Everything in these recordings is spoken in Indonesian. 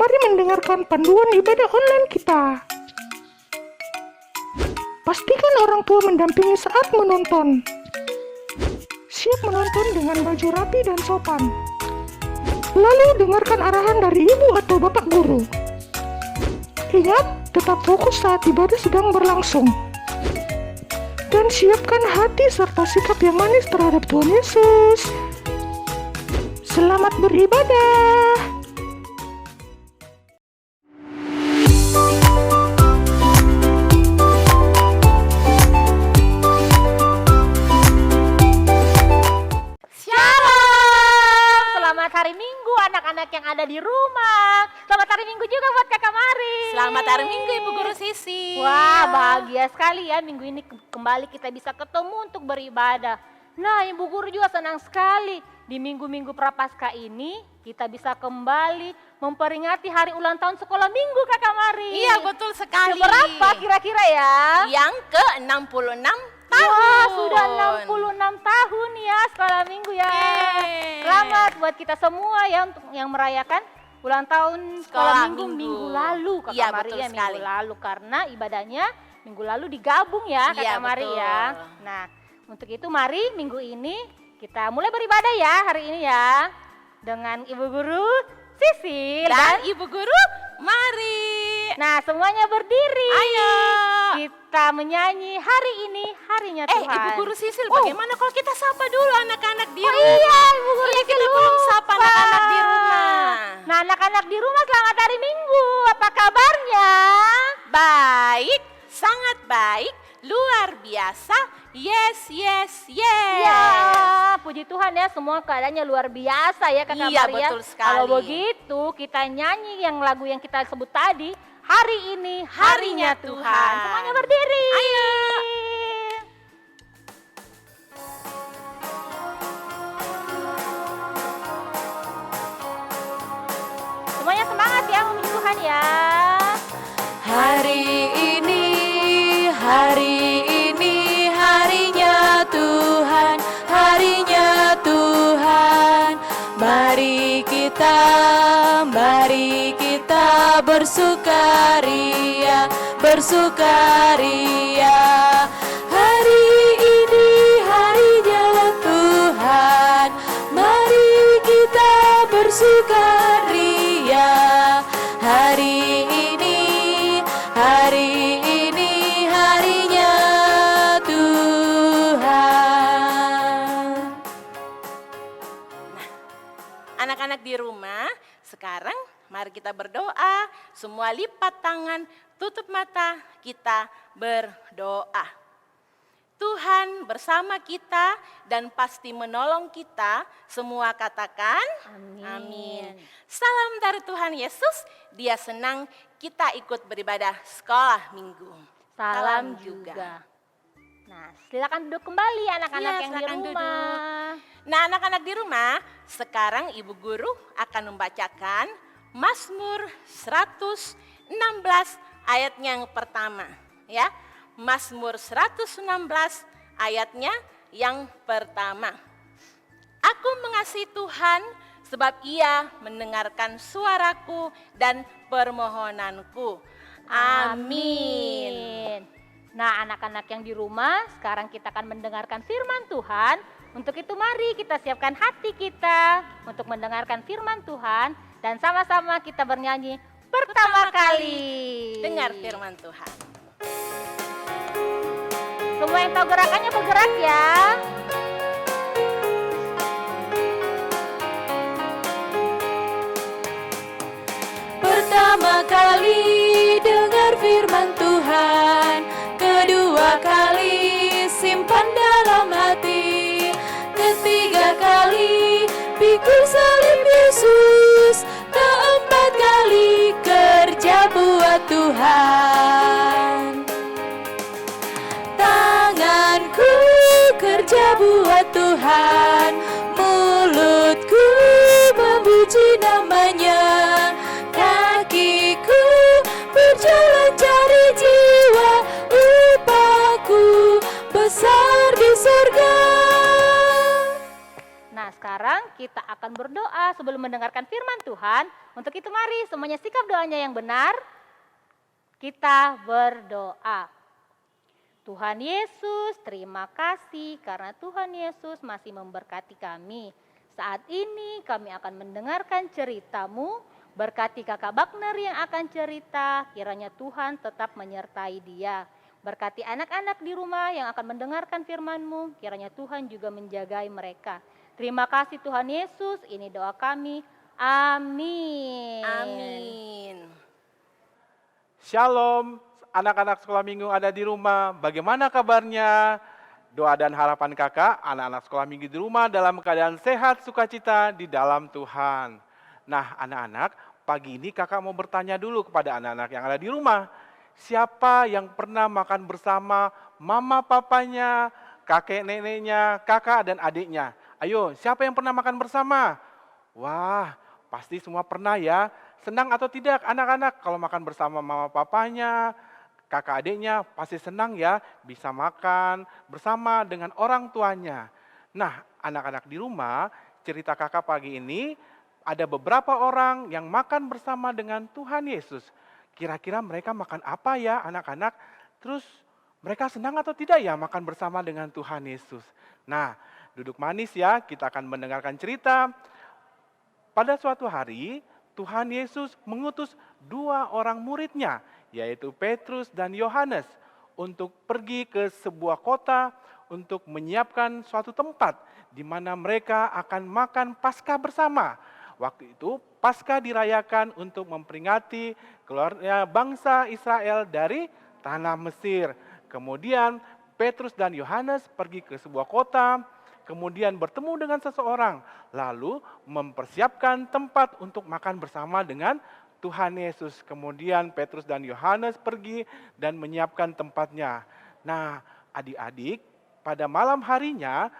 mari mendengarkan panduan ibadah online kita. Pastikan orang tua mendampingi saat menonton. Siap menonton dengan baju rapi dan sopan. Lalu dengarkan arahan dari ibu atau bapak guru. Ingat, tetap fokus saat ibadah sedang berlangsung. Dan siapkan hati serta sikap yang manis terhadap Tuhan Yesus. Selamat beribadah. Hari Minggu anak-anak yang ada di rumah. Selamat hari Minggu juga buat Kakak Mari. Selamat hari Minggu Ibu Guru Sisi. Wah, bahagia sekali ya minggu ini kembali kita bisa ketemu untuk beribadah. Nah, Ibu Guru juga senang sekali di minggu-minggu Prapaskah ini kita bisa kembali memperingati hari ulang tahun sekolah minggu Kakak Mari. Iya, betul sekali. Berapa kira-kira ya? Yang ke-66 tahun. Wah, sudah 66 tahun ya sekolah minggu ya. Selamat buat kita semua ya untuk yang merayakan ulang tahun sekolah minggu lalu Kakak Mari ya, minggu lalu karena ibadahnya minggu lalu digabung ya Kakak Mari ya. Nah, untuk itu mari minggu ini kita mulai beribadah ya hari ini ya dengan Ibu Guru Sisi dan Ibu Guru Mari. Nah, semuanya berdiri. Ayo. Kita menyanyi hari ini harinya Tuhan. Ibu Guru Sisil, bagaimana kalau kita sapa dulu anak-anak di rumah? Iya, Ibu Guru Sisil kita belum sapa anak-anak di rumah. Nah, anak-anak di rumah selamat hari Minggu. Apa kabarnya? Baik, sangat baik, luar biasa. Yes, yes, yes. Ya, puji Tuhan ya, semua keadaannya luar biasa ya Kakak Maria. Iya, betul sekali. Kalau begitu, kita nyanyi yang lagu yang kita sebut tadi, hari ini harinya Tuhan. Semuanya berdiri. Ayo. Semuanya semangat ya memuji Tuhan ya. Hari ini harinya Tuhan, harinya Tuhan. Mari kita bersukaria, bersukaria. Hari ini harinya Tuhan, mari kita bersukaria. Hari ini harinya Tuhan. Nah, anak-anak di rumah, sekarang mari kita berdoa. Semua lipat tangan, tutup mata, kita berdoa. Tuhan bersama kita dan pasti menolong kita. Semua katakan amin. Salam dari Tuhan Yesus. Dia senang kita ikut beribadah sekolah minggu. Salam juga. Nah, silakan duduk kembali anak-anak yang di rumah. Duduk. Nah, anak-anak di rumah, sekarang Ibu Guru akan membacakan Mazmur 116 ayatnya yang pertama, ya. Mazmur 116 ayatnya yang pertama. Aku mengasihi Tuhan sebab Ia mendengarkan suaraku dan permohonanku. Amin. Nah, anak-anak yang di rumah, sekarang kita akan mendengarkan firman Tuhan. Untuk itu mari kita siapkan hati kita untuk mendengarkan firman Tuhan dan sama-sama kita bernyanyi pertama kali. Dengar firman Tuhan. Semua yang tahu gerakannya bergerak ya. Pertama kali dengar firman Tuhan, kedua kali simpan dalam hati, ketiga kali pikul salib Yesus, keempat kali kerja buat Tuhan. Tanganku kerja buat Tuhan, mulutku memuji namanya, kakiku berjalan cari jiwa, upahku besar di surga. Nah, sekarang kita akan berdoa sebelum mendengarkan firman Tuhan. Untuk itu mari semuanya sikap doanya yang benar. Kita berdoa. Tuhan Yesus, terima kasih karena Tuhan Yesus masih memberkati kami. Saat ini kami akan mendengarkan cerita-Mu. Berkati kakak Bagner yang akan cerita, kiranya Tuhan tetap menyertai dia. Berkati anak-anak di rumah yang akan mendengarkan firman-Mu, kiranya Tuhan juga menjagai mereka. Terima kasih Tuhan Yesus, ini doa kami. Amin. Amin. Shalom, anak-anak sekolah minggu ada di rumah. Bagaimana kabarnya? Doa dan harapan kakak, anak-anak sekolah minggu di rumah dalam keadaan sehat, sukacita di dalam Tuhan. Nah anak-anak, pagi ini kakak mau bertanya dulu kepada anak-anak yang ada di rumah. Siapa yang pernah makan bersama mama papanya, kakek neneknya, kakak dan adiknya? Ayo, siapa yang pernah makan bersama? Wah, pasti semua pernah ya. Senang atau tidak anak-anak kalau makan bersama mama papanya, kakak adiknya pasti senang ya bisa makan bersama dengan orang tuanya. Nah anak-anak di rumah cerita kakak pagi ini ada beberapa orang yang makan bersama dengan Tuhan Yesus. Kira-kira mereka makan apa ya anak-anak? Terus mereka senang atau tidak ya makan bersama dengan Tuhan Yesus? Nah duduk manis ya, kita akan mendengarkan cerita. Pada suatu hari Tuhan Yesus mengutus 2 orang muridnya, yaitu Petrus dan Yohanes, untuk pergi ke sebuah kota untuk menyiapkan suatu tempat di mana mereka akan makan Paskah bersama. Waktu itu Paskah dirayakan untuk memperingati keluarnya bangsa Israel dari tanah Mesir. Kemudian Petrus dan Yohanes pergi ke sebuah kota, kemudian bertemu dengan seseorang, lalu mempersiapkan tempat untuk makan bersama dengan Tuhan Yesus. Kemudian Petrus dan Yohanes pergi dan menyiapkan tempatnya. Nah, adik-adik, pada malam harinya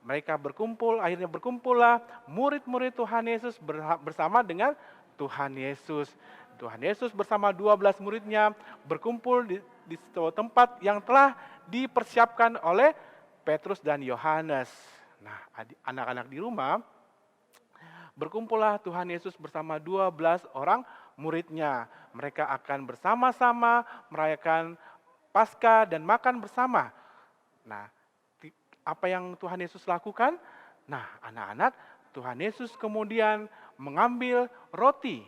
mereka berkumpul, akhirnya berkumpullah murid-murid Tuhan Yesus bersama dengan Tuhan Yesus. Tuhan Yesus bersama 12 muridnya berkumpul di sebuah tempat yang telah dipersiapkan oleh Petrus dan Yohanes. Nah, anak-anak di rumah, berkumpullah Tuhan Yesus bersama 12 orang muridnya. Mereka akan bersama-sama merayakan Paskah dan makan bersama. Nah, apa yang Tuhan Yesus lakukan? Nah, anak-anak, Tuhan Yesus kemudian mengambil roti.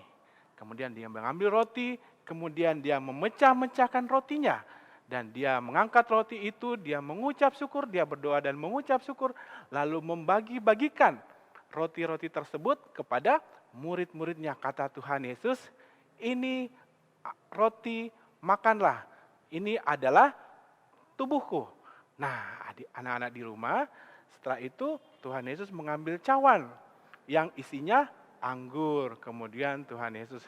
Kemudian dia mengambil roti, kemudian dia memecah-mecahkan rotinya. Dan dia mengangkat roti itu, dia mengucap syukur, dia berdoa dan mengucap syukur, lalu membagi-bagikan roti-roti tersebut kepada murid-muridnya. Kata Tuhan Yesus, ini roti makanlah, ini adalah tubuhku. Nah anak-anak di rumah, setelah itu Tuhan Yesus mengambil cawan yang isinya anggur. Kemudian Tuhan Yesus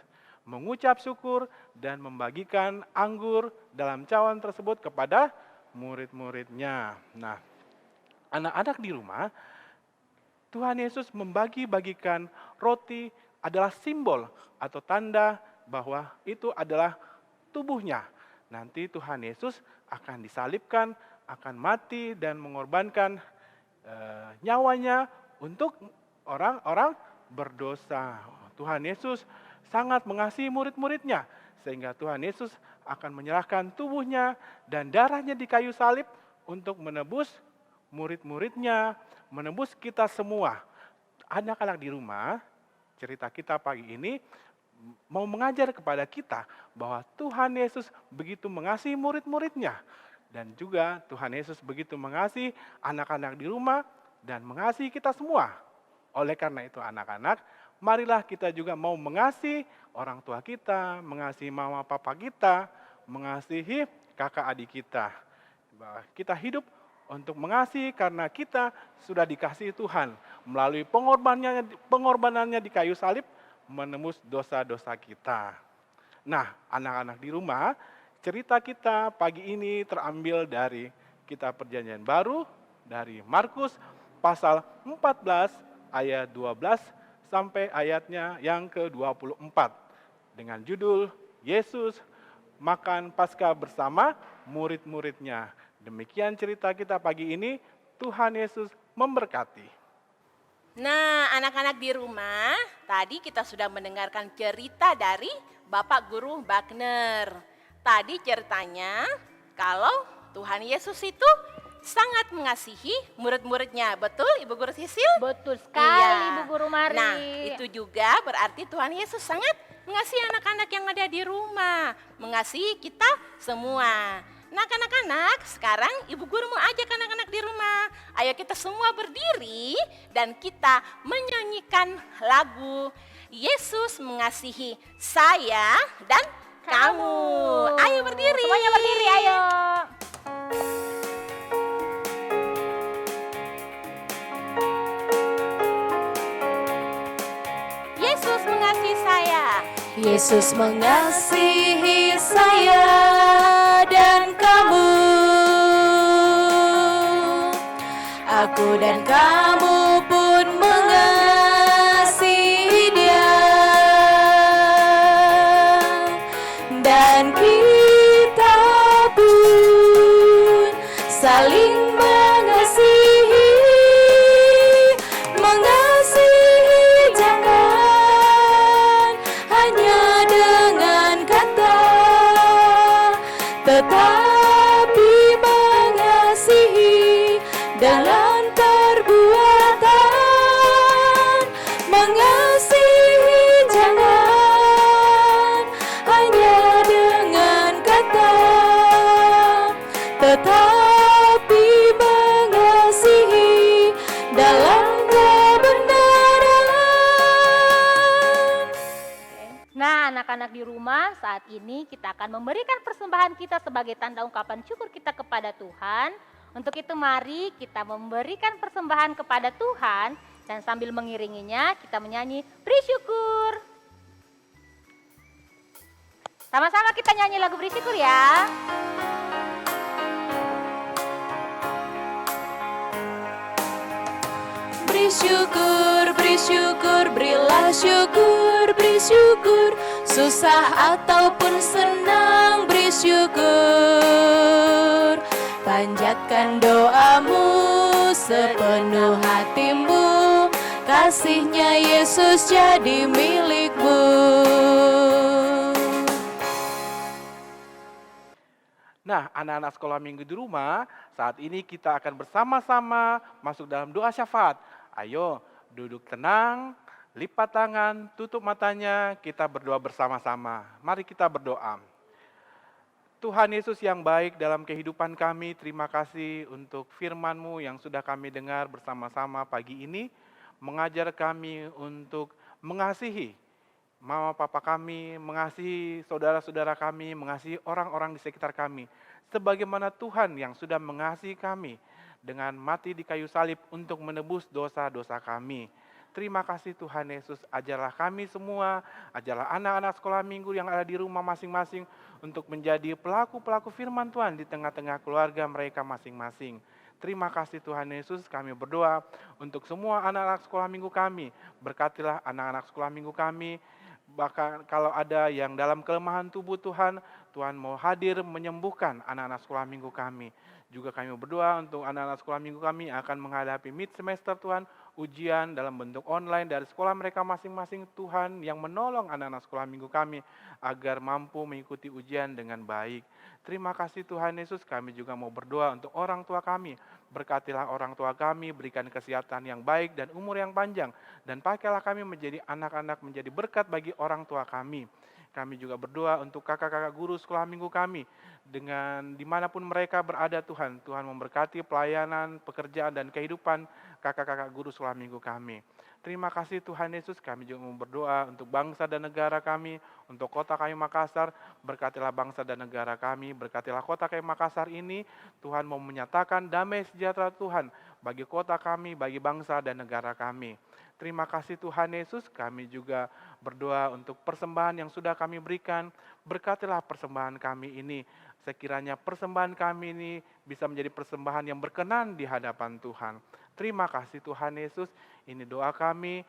mengucap syukur dan membagikan anggur dalam cawan tersebut kepada murid-muridnya. Nah, anak-anak di rumah, Tuhan Yesus membagi-bagikan roti adalah simbol atau tanda bahwa itu adalah tubuhnya. Nanti Tuhan Yesus akan disalibkan, akan mati dan mengorbankan nyawanya untuk orang-orang berdosa. Tuhan Yesus sangat mengasihi murid-muridnya, sehingga Tuhan Yesus akan menyerahkan tubuhnya dan darahnya di kayu salib untuk menebus murid-muridnya, menebus kita semua. Anak-anak di rumah, cerita kita pagi ini mau mengajar kepada kita bahwa Tuhan Yesus begitu mengasihi murid-muridnya. Dan juga Tuhan Yesus begitu mengasihi anak-anak di rumah dan mengasihi kita semua. Oleh karena itu anak-anak, marilah kita juga mau mengasihi orang tua kita, mengasihi mama papa kita, mengasihi kakak adik kita. Kita hidup untuk mengasihi karena kita sudah dikasihi Tuhan melalui pengorbanannya di kayu salib menembus dosa-dosa kita. Nah, anak-anak di rumah, cerita kita pagi ini terambil dari Kitab Perjanjian Baru dari Markus pasal 14 ayat 12 sampai ayatnya yang ke-24 dengan judul Yesus makan Paskah bersama murid-muridnya. Demikian cerita kita pagi ini. Tuhan Yesus memberkati. Nah, anak-anak di rumah, tadi kita sudah mendengarkan cerita dari Bapak Guru Wagner. Tadi ceritanya kalau Tuhan Yesus itu sangat mengasihi murid-muridnya. Betul Ibu Guru Sisil? Betul sekali Iya. Ibu Guru Mari. Nah, itu juga berarti Tuhan Yesus sangat mengasihi anak-anak yang ada di rumah. Mengasihi kita semua. Nah, anak-anak, sekarang Ibu Guru mau ajak anak-anak di rumah. Ayo kita semua berdiri dan kita menyanyikan lagu Yesus mengasihi saya dan kamu. Ayo berdiri. Semuanya berdiri, ayo. Yesus mengasihi saya. Yesus mengasihi saya dan kamu. Aku dan kamu pun mengasihi Dia. Dan kita pun saling mengasihi. Mengasihi jangan hanya dengan kata, tetapi mengasihi dalam perbuatan. Mengasihi jangan hanya dengan kata, tetapi mengasihi dalam kebenaran. Nah, anak-anak di rumah, saat ini kita akan memberikan persembahan kita sebagai tanda ungkapan syukur kita kepada Tuhan. Untuk itu mari kita memberikan persembahan kepada Tuhan dan sambil mengiringinya kita menyanyi beri syukur. Sama-sama kita nyanyi lagu beri syukur ya. Beri syukur, berilah syukur, beri syukur. Susah ataupun senang, beri syukur. Panjatkan doamu sepenuh hatimu, kasihnya Yesus jadi milikmu. Nah, anak-anak sekolah minggu di rumah, saat ini kita akan bersama-sama masuk dalam doa syafaat. Ayo, duduk tenang, lipat tangan, tutup matanya, kita berdoa bersama-sama. Mari kita berdoa. Tuhan Yesus yang baik dalam kehidupan kami, terima kasih untuk firman-Mu yang sudah kami dengar bersama-sama pagi ini, mengajar kami untuk mengasihi mama papa kami, mengasihi saudara-saudara kami, mengasihi orang-orang di sekitar kami. Sebagaimana Tuhan yang sudah mengasihi kami dengan mati di kayu salib untuk menebus dosa-dosa kami. Terima kasih Tuhan Yesus, ajarlah kami semua, ajarlah anak-anak sekolah minggu yang ada di rumah masing-masing untuk menjadi pelaku-pelaku firman Tuhan di tengah-tengah keluarga mereka masing-masing. Terima kasih Tuhan Yesus, kami berdoa untuk semua anak-anak sekolah minggu kami. Berkatilah anak-anak sekolah minggu kami, bahkan kalau ada yang dalam kelemahan tubuh Tuhan, Tuhan mau hadir menyembuhkan anak-anak sekolah minggu kami. Juga kami berdoa untuk anak-anak sekolah minggu kami yang akan menghadapi mid semester Tuhan, ujian dalam bentuk online dari sekolah mereka masing-masing. Tuhan yang menolong anak-anak sekolah minggu kami agar mampu mengikuti ujian dengan baik. Terima kasih Tuhan Yesus, kami juga mau berdoa untuk orang tua kami. Berkatilah orang tua kami, berikan kesehatan yang baik dan umur yang panjang. Dan pakailah kami menjadi anak-anak, menjadi berkat bagi orang tua kami. Kami juga berdoa untuk kakak-kakak guru sekolah minggu kami. Dengan dimanapun mereka berada Tuhan, Tuhan memberkati pelayanan, pekerjaan, dan kehidupan kakak-kakak guru sekolah minggu kami. Terima kasih Tuhan Yesus, kami juga mau berdoa untuk bangsa dan negara kami, untuk kota kami Makassar. Berkatilah bangsa dan negara kami, berkatilah kota kami Makassar ini. Tuhan mau menyatakan damai sejahtera Tuhan bagi kota kami, bagi bangsa dan negara kami. Terima kasih Tuhan Yesus, kami juga berdoa untuk persembahan yang sudah kami berikan. Berkatilah persembahan kami ini, sekiranya persembahan kami ini bisa menjadi persembahan yang berkenan di hadapan Tuhan. Terima kasih Tuhan Yesus, ini doa kami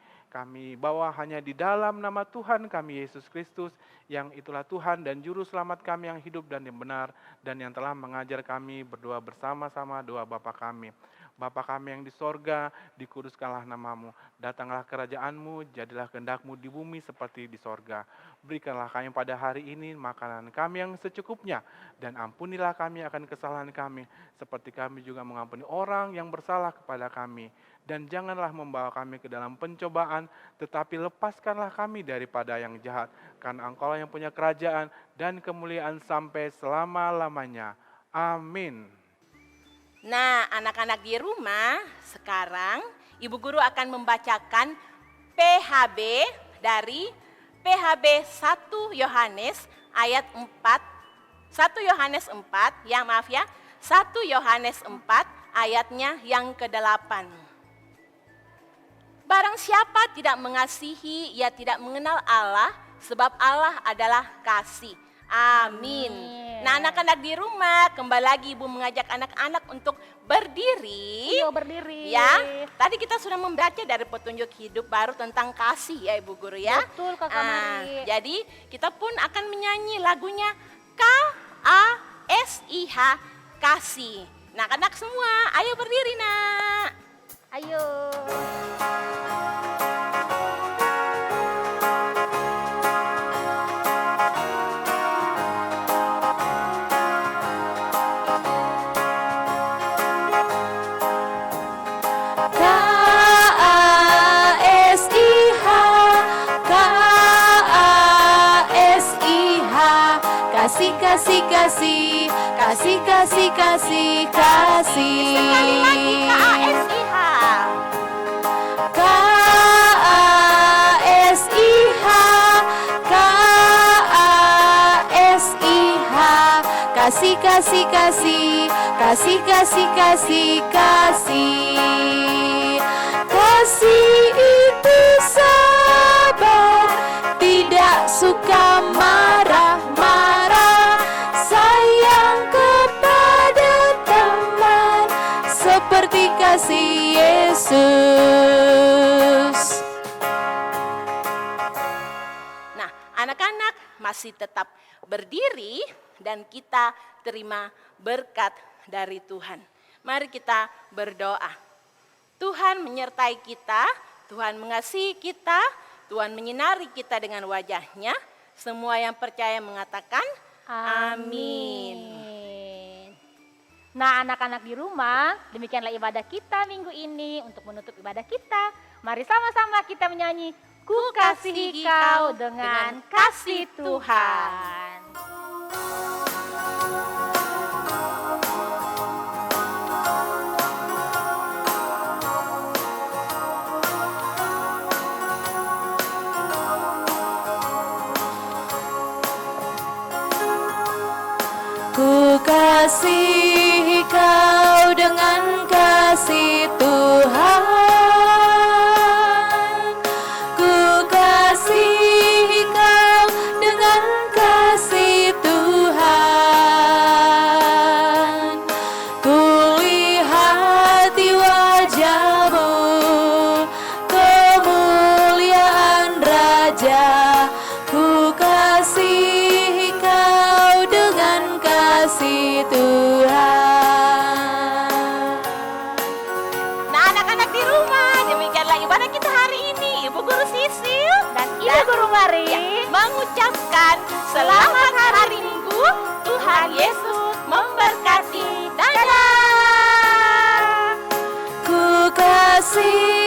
bawa hanya di dalam nama Tuhan kami Yesus Kristus, yang itulah Tuhan dan Juru Selamat kami yang hidup dan yang benar, dan yang telah mengajar kami berdoa bersama-sama doa Bapa kami. Bapa kami yang di sorga, dikuduskanlah namamu. Datanglah kerajaanmu, jadilah kehendakmu di bumi seperti di sorga. Berikanlah kami pada hari ini makanan kami yang secukupnya, dan ampunilah kami akan kesalahan kami, seperti kami juga mengampuni orang yang bersalah kepada kami. Dan janganlah membawa kami ke dalam pencobaan, tetapi lepaskanlah kami daripada yang jahat. Karena Engkaulah yang punya kerajaan dan kemuliaan sampai selama-lamanya. Amin. Nah, anak-anak di rumah, sekarang Ibu Guru akan membacakan PHB dari PHB 1 Yohanes ayat 4. 1 Yohanes 4, 1 Yohanes 4 ayatnya yang ke-8. Barang siapa tidak mengasihi, ia tidak mengenal Allah, sebab Allah adalah kasih. Amin. Nah, anak-anak di rumah, kembali lagi Ibu mengajak anak-anak untuk berdiri. Yuk berdiri. Ya, tadi kita sudah membaca dari petunjuk hidup baru tentang kasih ya Ibu Guru ya. Betul Kakak Mari. Jadi kita pun akan menyanyi lagunya KASIH, kasih. Nah, anak semua, ayo berdiri nak. Ayo. Kasih, kasih, kasih, kasih, kasih, kasih, kasih. Sekali lagi KASIH. KASIH, KASIH, kasih, kasih, kasih, kasih, kasih, kasih, kasih. Kasih itu sabar, tidak suka marah-marah, sayang kepada teman seperti kasih Yesus. Nah, anak-anak masih tetap berdiri dan kita terima berkat dari Tuhan. Mari kita berdoa. Tuhan menyertai kita, Tuhan mengasihi kita, Tuhan menyinari kita dengan wajah-Nya. Semua yang percaya mengatakan amin. Nah, anak-anak di rumah, demikianlah ibadah kita minggu ini. Untuk menutup ibadah kita, mari sama-sama kita menyanyi Ku kasihi kau dengan kasih Tuhan. Ku kasihi kau dengan kasih Tuhan. Ku kasihi kau dengan kasih Tuhan. Ku lihat di wajah-Mu kemuliaan Raja. Ku kasihi kau dengan kasih Tuhan. Nah, anak-anak di rumah, demikianlah ibadah kita hari ini. Ibu Guru Sisil Dan Ibu Guru Mari mengucapkan selamat hari Minggu. Tuhan Yesus memberkati. Dadah. Ku kasih